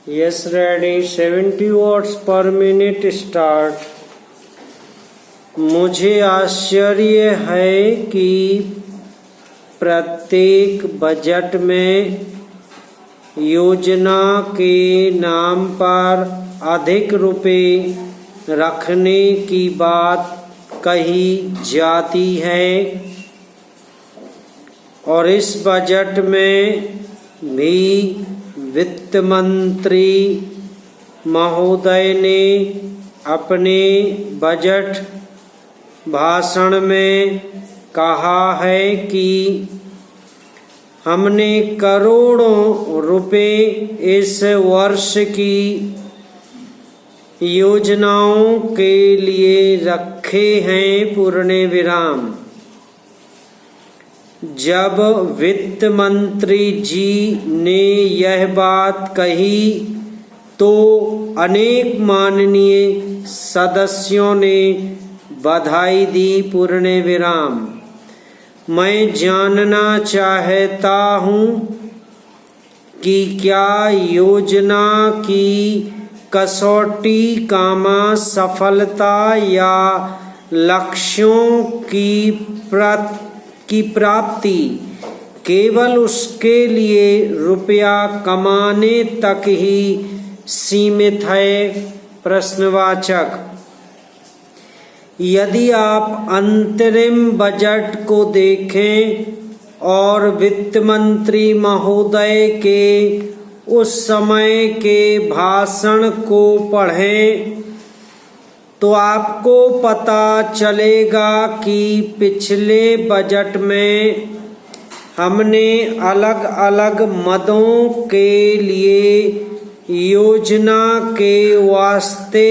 Yes, ready. 70 watts per minute start. मुझे आश्चर्य है कि प्रत्येक बजट में योजना के नाम पर अधिक रुपए रखने की बात कही जाती है और इस बजट में भी वित्त मंत्री महोदय ने अपने बजट भाषण में कहा है कि हमने करोड़ों रुपए इस वर्ष की योजनाओं के लिए रखे हैं पूर्ण विराम। जब वित्त मंत्री जी ने यह बात कही तो अनेक माननीय सदस्यों ने बधाई दी पूर्ण विराम। मैं जानना चाहता हूँ कि क्या योजना की कसौटी सफलता या लक्ष्यों की प्राप्ति केवल उसके लिए रुपया कमाने तक ही सीमित है? प्रश्नवाचक। यदि आप अंतरिम बजट को देखें और वित्त मंत्री महोदय के उस समय के भाषण को पढ़ें तो आपको पता चलेगा कि पिछले बजट में हमने अलग अलग मदों के लिए योजना के वास्ते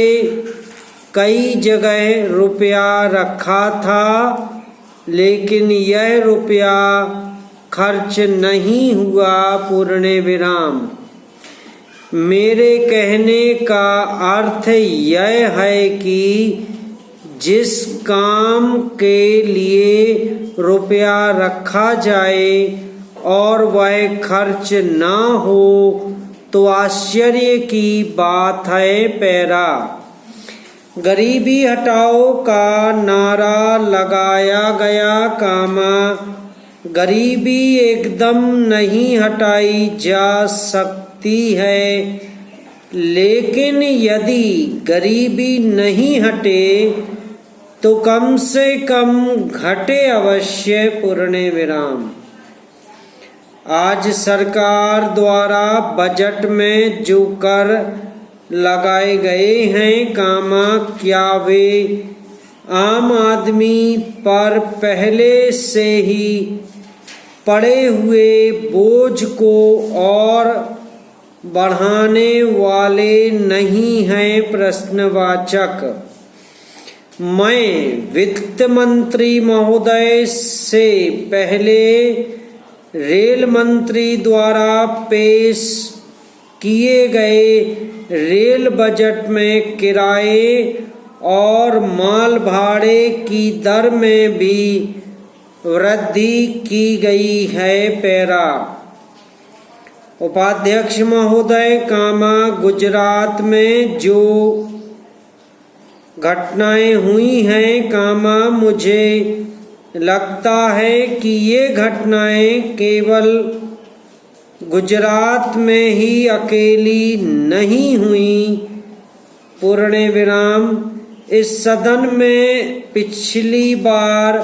कई जगह रुपया रखा था, लेकिन यह रुपया खर्च नहीं हुआ पूर्ण विराम। मेरे कहने का अर्थ यह है कि जिस काम के लिए रुपया रखा जाए और वह खर्च ना हो तो आश्चर्य की बात है। पैरा। गरीबी हटाओ का नारा लगाया गया, गरीबी एकदम नहीं हटाई जा सकती है, लेकिन यदि गरीबी नहीं हटे तो कम से कम घटे अवश्य पूर्ण विराम। आज सरकार द्वारा बजट में जो कर लगाए गए हैं, क्या वे आम आदमी पर पहले से ही पड़े हुए बोझ को और बढ़ाने वाले नहीं हैं? प्रश्नवाचक। मैं वित्त मंत्री महोदय से पहले रेल मंत्री द्वारा पेश किए गए रेल बजट में किराए और माल भाड़े की दर में भी वृद्धि की गई है। पैरा। उपाध्यक्ष महोदय, गुजरात में जो घटनाएं हुई हैं, मुझे लगता है कि ये घटनाएं केवल गुजरात में ही अकेली नहीं हुई पूर्ण विराम। इस सदन में पिछली बार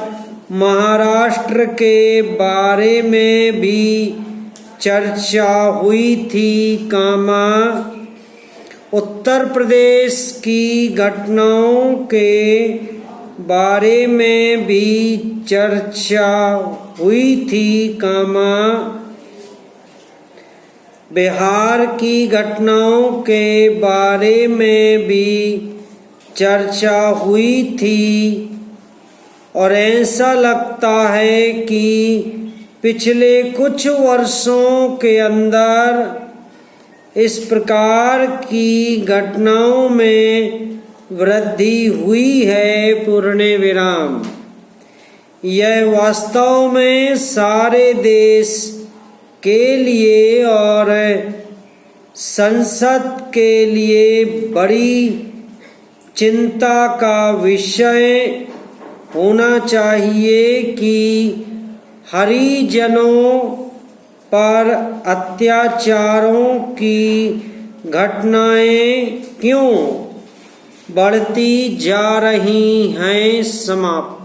महाराष्ट्र के बारे में भी चर्चा हुई थी, उत्तर प्रदेश की घटनाओं के बारे में भी चर्चा हुई थी, बिहार की घटनाओं के बारे में भी चर्चा हुई थी और ऐसा लगता है कि पिछले कुछ वर्षों के अंदर इस प्रकार की घटनाओं में वृद्धि हुई है पूर्ण विराम। यह वास्तव में सारे देश के लिए और संसद के लिए बड़ी चिंता का विषय होना चाहिए कि हरिजनों पर अत्याचारों की घटनाएं क्यों बढ़ती जा रही हैं। समाप्त।